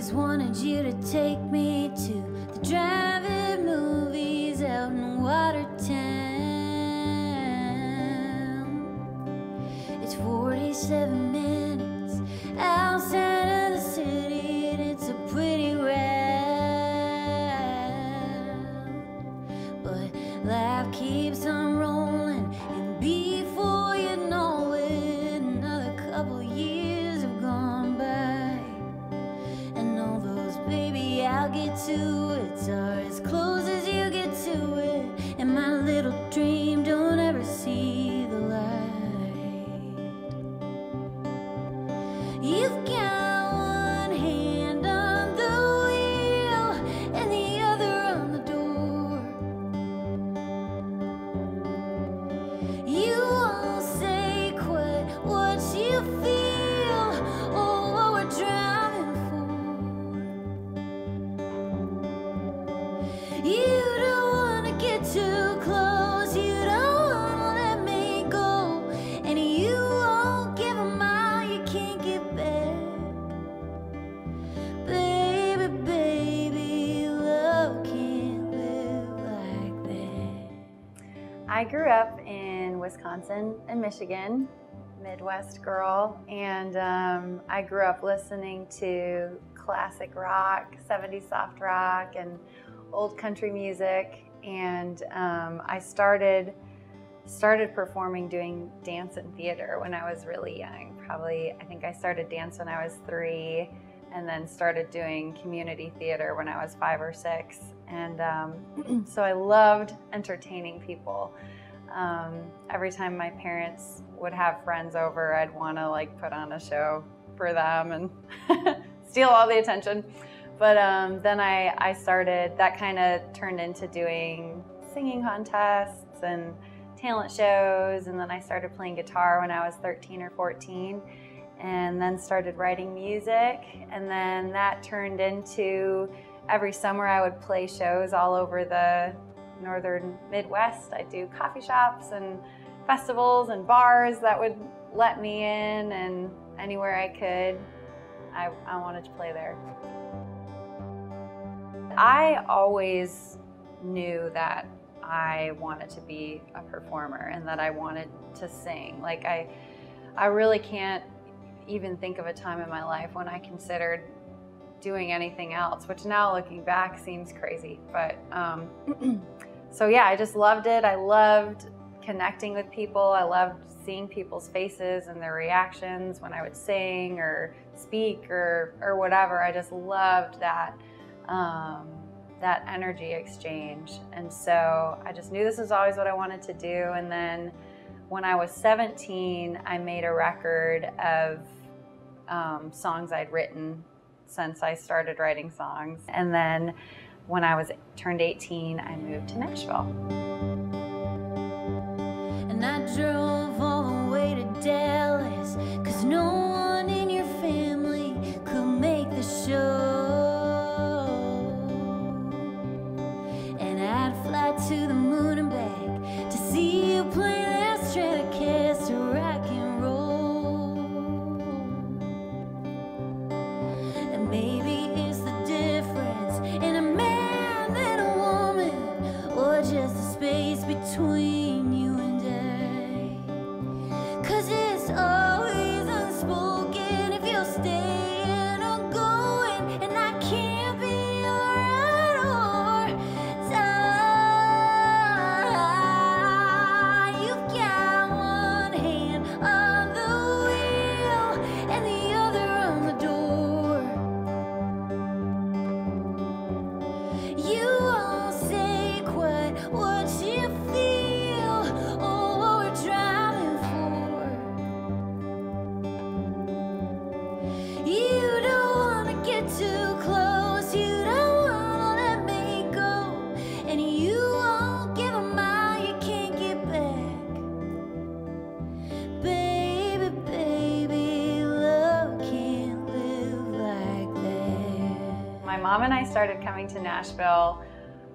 always wanted you to take me to the drive-in movies out in Watertown. It's 47 minutes outside of the city, and it's a pretty ride. But life keeps on rolling, and before you know it, another couple years have gone by. And all those, baby, I'll get to it, are as close as you get to it. And my little dream don't ever see the light. You've got one hand on the wheel and the other on the door. You won't say quite what you feel or what we're driving for. You don't want to get too close, you don't want to let me go, and you won't give 'em all you can't get back. Baby, baby, love can't live like that. I grew up in Wisconsin and Michigan, Midwest girl, and I grew up listening to classic rock, 70s soft rock, and old country music. And I started performing, doing dance and theater when I was really young. I think I started dance when I was 3, and then started doing community theater when I was 5 or 6. And so I loved entertaining people. Every time my parents would have friends over, I'd want to like put on a show for them and steal all the attention. But then I started, that kind of turned into doing singing contests and talent shows, and then I started playing guitar when I was 13 or 14, and then started writing music, and then that turned into every summer I would play shows all over the northern Midwest. I'd do coffee shops and festivals and bars that would let me in, and anywhere I could, I wanted to play there. I always knew that I wanted to be a performer and that I wanted to sing. Like I really can't even think of a time in my life when I considered doing anything else, which now looking back seems crazy. But so yeah, I just loved it. I loved connecting with people. I loved seeing people's faces and their reactions when I would sing or speak or whatever. I just loved that energy exchange. And so I just knew this was always what I wanted to do. And then when I was 17, I made a record of songs I'd written since I started writing songs. And then when I turned 18, I moved to Nashville. And I drove all the way to Dallas, 'cause no one in your family could make the show. And I'd fly to the moon and back to see you play that Stratocaster rock and roll. And maybe it's the difference in a man and a woman, or just the space between you and I. 'Cause it's always unspoken if you're staying or going, and I can't be your right or die. You've got one hand on the wheel and the other on the door. You won't say quite what you feel or what we're driving for. You don't want to get too close, you don't want to let me go, and you won't give 'em all you can't get back. Baby, baby, love can't live like that. My mom and I started coming to Nashville.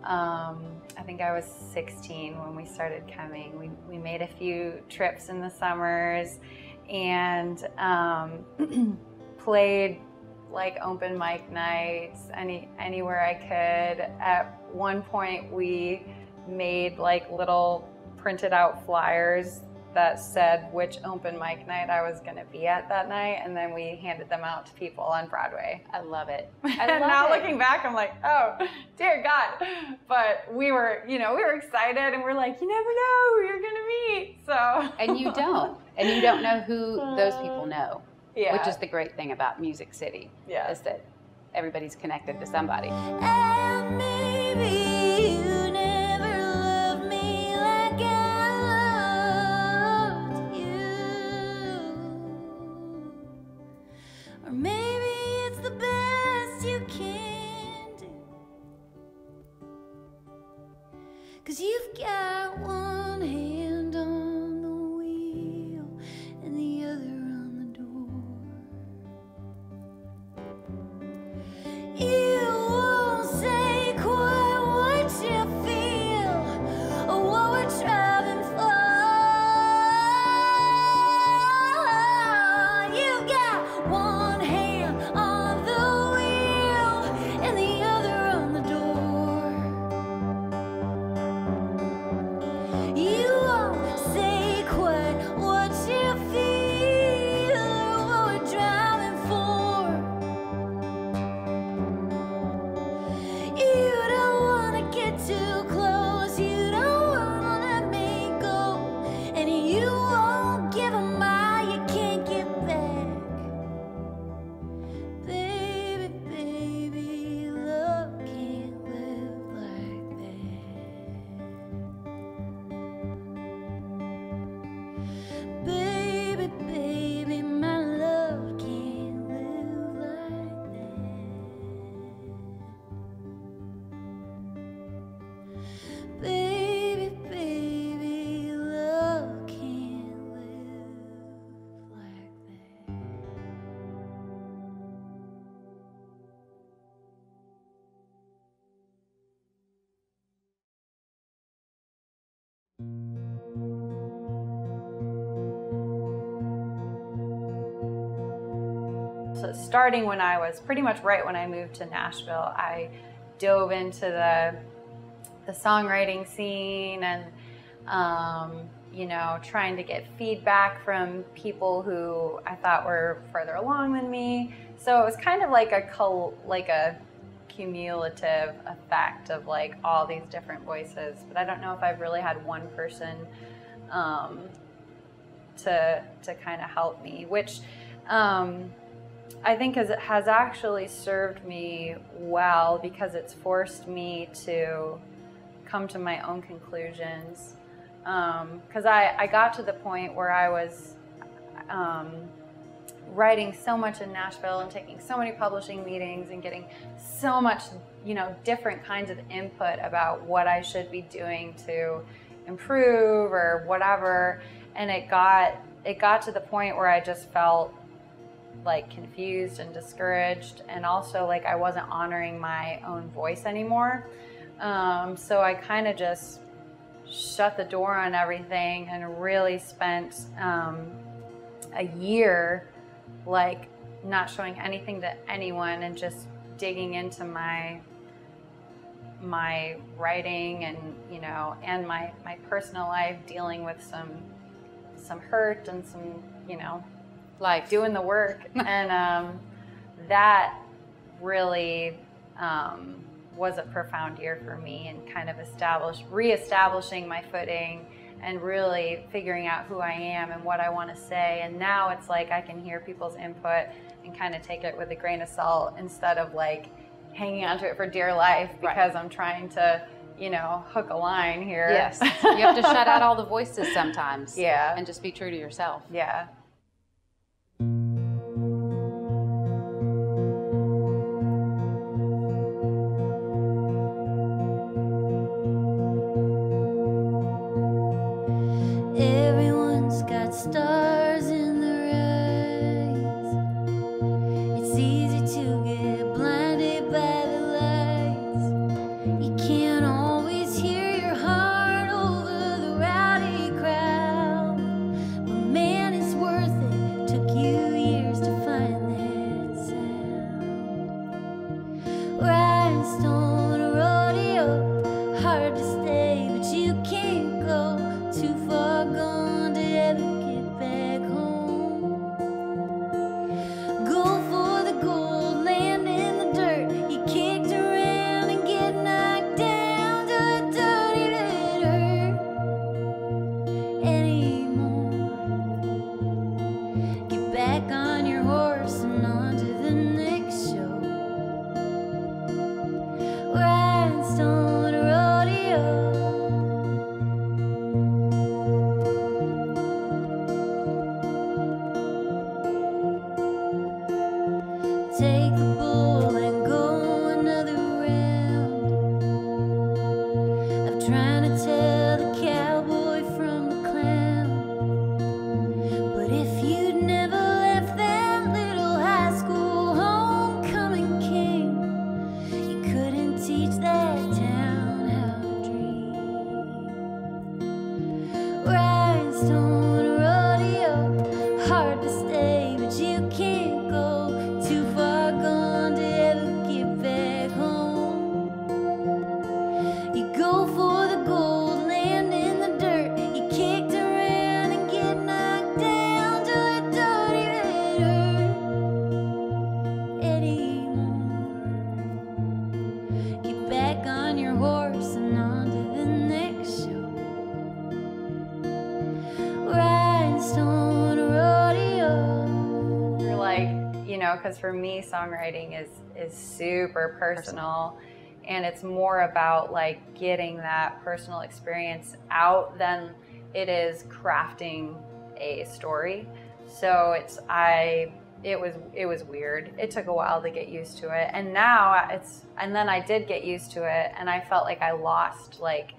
I think I was 16 when we started coming. We made a few trips in the summers and played like open mic nights, anywhere I could. At one point we made like little printed out flyers that said which open mic night I was going to be at that night, and then we handed them out to people on Broadway. I love it. And now looking back, I'm like, oh, dear God. But we were excited, and we're like, you never know who you're going to meet. So. And you don't know who those people know. Yeah. Which is the great thing about Music City. Yeah. Is that everybody's connected to somebody. And maybe you never loved me like I loved you. Or maybe it's the best you can do. 'Cause you've got one hand on the wheel and the other on the door. You won't say quite what you feel or what we're driving for. You've got one hand on the wheel and the other on the door. You won't say quite what you feel or what we're driving for. You don't wanna get too close, you don't wanna let me go, and you won't give 'em all you can't get back. Baby, baby, love can't live like that. Baby, baby, my love can't live like that. Baby, baby, love can't live like that. So starting when I was pretty much right when I moved to Nashville, I dove into the songwriting scene and trying to get feedback from people who I thought were further along than me. So it was kind of like a cumulative effect of like all these different voices. But I don't know if I've really had one person to kind of help me, which I think has actually served me well, because it's forced me to come to my own conclusions. Because I got to the point where I was writing so much in Nashville and taking so many publishing meetings and getting so much, different kinds of input about what I should be doing to improve or whatever. And it got to the point where I just felt like confused and discouraged, and also like I wasn't honoring my own voice anymore. So I kind of just shut the door on everything and really spent a year like not showing anything to anyone and just digging into my writing and and my personal life, dealing with some hurt and some Life. doing the work. And that really was a profound year for me, and kind of reestablishing my footing and really figuring out who I am and what I want to say. And now it's like I can hear people's input and kind of take it with a grain of salt, instead of like hanging onto it for dear life because I'm trying to hook a line here. Yes. You have to shut out all the voices sometimes. Yeah. And just be true to yourself. Yeah. Everyone's got stars in their eyes. It's easy to get blinded by the lights. You can't always hear your heart over the rowdy crowd. But man, it's worth it. Took you years to find that sound. hard to stay, but you can't go too far gone to ever get back home. Go for the gold, land in the dirt. You kicked around and get knocked down till it don't even hurt anymore. Get back on your horse and on to the next show. Rhinestone rodeo. Take the bull and go another round of trying to tell the cowboy from the clown. But if you'd never left that little high school homecoming king, you couldn't teach that town how to dream. Rhinestone rodeo, hard to stay, but you can't go too far gone to ever get back home. You go for the gold, land in the dirt. You kicked around and get knocked down till it don't even hurt anymore. Get back on your horse and on to the next show. Rhinestone rodeo. You're like, you know, because for me, songwriting is super personal, and it's more about like getting that personal experience out than it is crafting a story. So it was weird. It took a while to get used to it, and now and then I did get used to it, and I felt like I lost like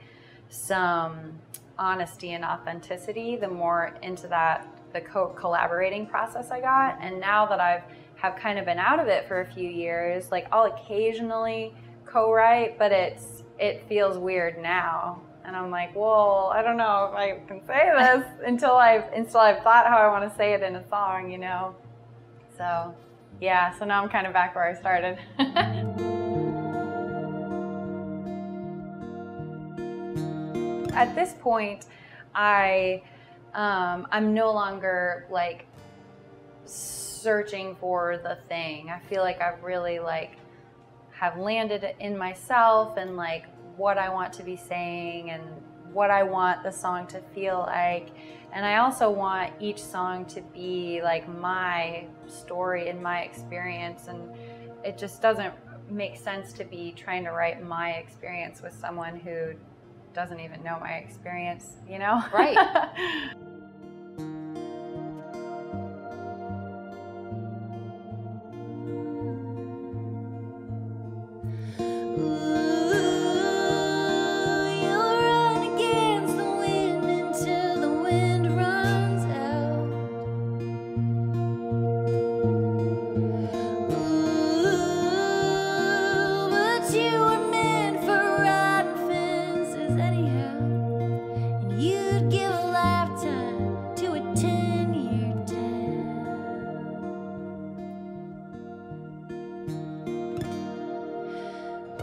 some honesty and authenticity the more into the collaborating process I got. And now that have kind of been out of it for a few years, like I'll occasionally co-write, but it feels weird now. And I'm like, well, I don't know if I can say this until I've thought how I want to say it in a song, you know? So yeah, so now I'm kind of back where I started. At this point, I'm no longer like searching for the thing. I feel like I've really like have landed in myself and like what I want to be saying and what I want the song to feel like. And I also want each song to be like my story and my experience, and it just doesn't make sense to be trying to write my experience with someone who doesn't even know my experience, you know? Right.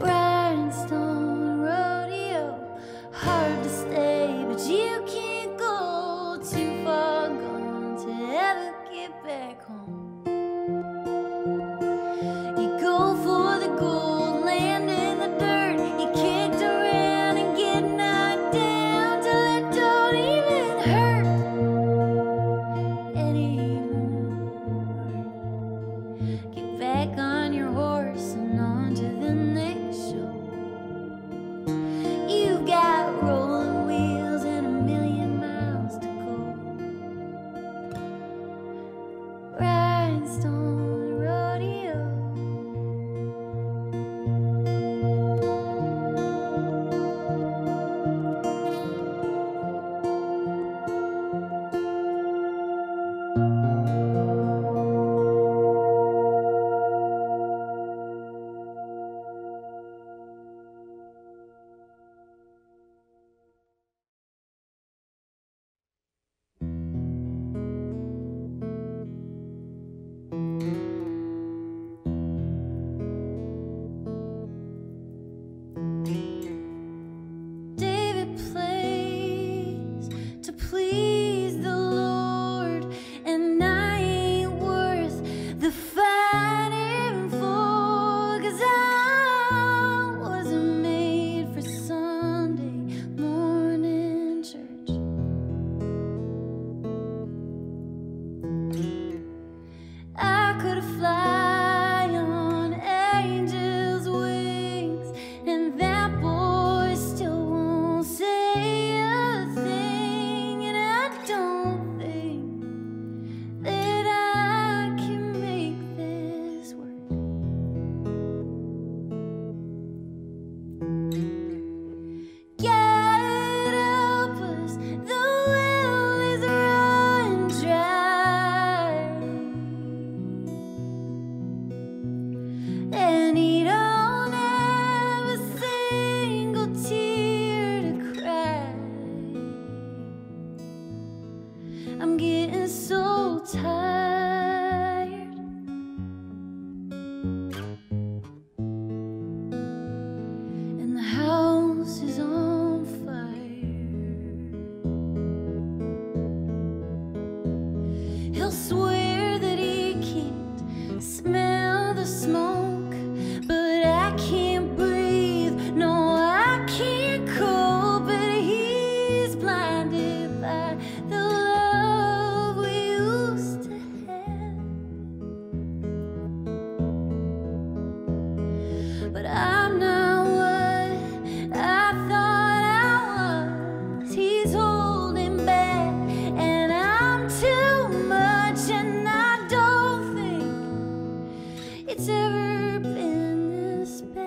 Rhinestone rodeo, hard to stay, but you can't go too far gone to ever get back home. You go for the gold, land in the dirt. You kicked around and get knocked down. please the Lord, and I ain't worth the fighting for, 'cause I wasn't made for Sunday morning church. I could fly on angels' wings, and that boy still won't say a thing, and I don't think that I can make this work. God help us, the well is run dry, and he don't have a single tear to cry. I'm getting so tired, and the house is on fire. He'll swear that he can't smell the smoke, but I can't breathe, no, I can't cope, but he's blinded by the love we used to have. But I'm not what I thought I was. He's holding back, and I'm too much, and I don't think it's ever been this bad.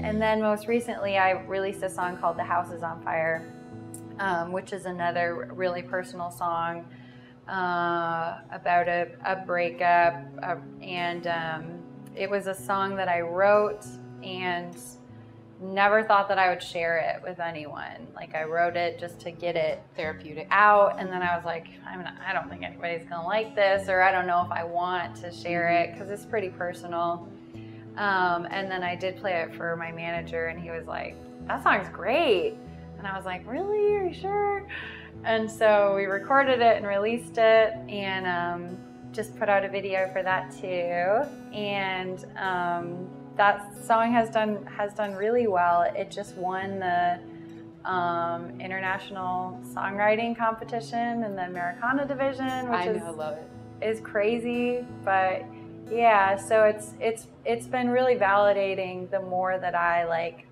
And then most recently, I released a song called "The House Is on Fire," which is another really personal song about a breakup, and it was a song that I wrote and never thought that I would share it with anyone. Like, I wrote it just to get it Therapeutic. out, and then I was like, I don't think anybody's gonna like this, or I don't know if I want to share it because it's pretty personal. And then I did play it for my manager, and he was like, "That song's great," and I was like, "Really? Are you sure?" And so we recorded it and released it, and just put out a video for that too. And that song has done really well. It just won the international songwriting competition in the Americana division, which I love it. is crazy. But yeah, so it's been really validating the more that I like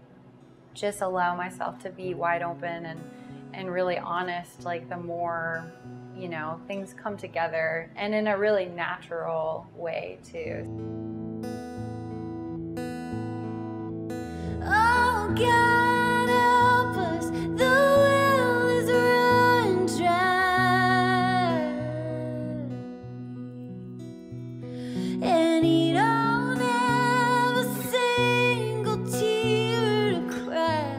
just allow myself to be wide open and really honest, like the more, you know, things come together, and in a really natural way too. Oh, God help us, the well is run dry, and he don't have a single tear to cry.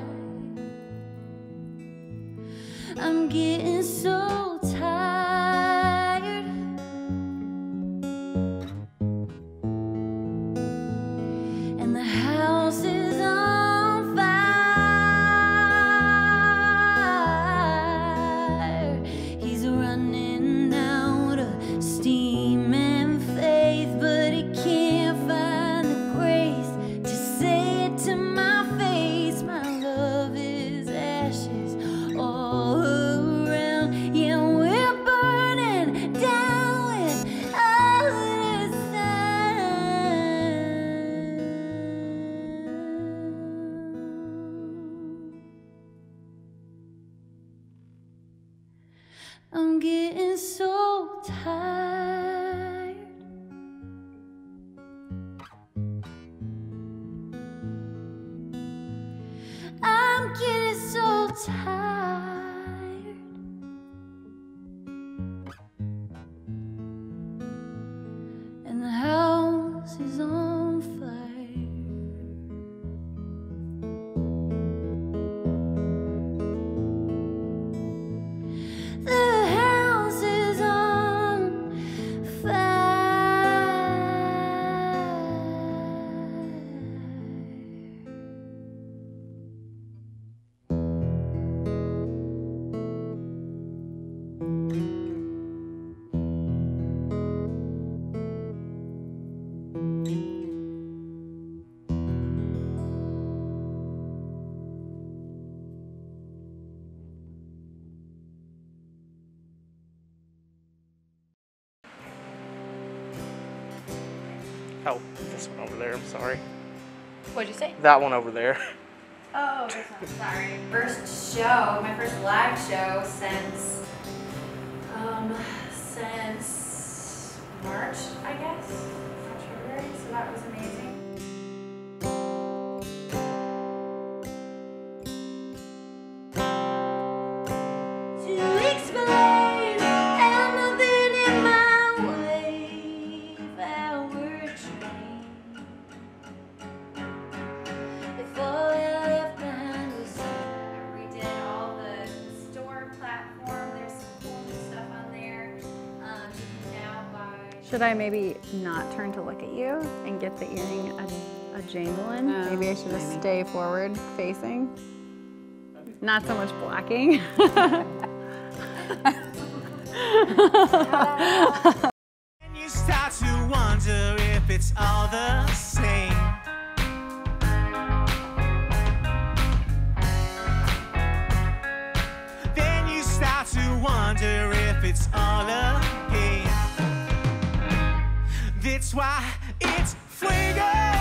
I'm getting so tired, and the house is on fire. He's running out of steam and faith, but he can't find the grace to say it to my face. My love is ashes all around. Yeah, we're burning down without a sound. I'm getting so tired, I'm getting so tired, and the house is on fire. The house is on fire. Oh, this one over there, I'm sorry. What'd you say? That one over there. Oh, this one, sorry. First show, my first live show since March, I guess. March, February, so that was amazing. To explain how nothing in my way, if I were trained, if all I left behind was I redid all the store platform. There's some cool new stuff on there. You can now buy. Should I maybe not turn to look at you and get the earring a jangle in? Maybe I should just stay forward facing. Not so much blocking. And you start to wonder if it's all the same. Then you start to wonder if it's all a game. That's why it's fuego.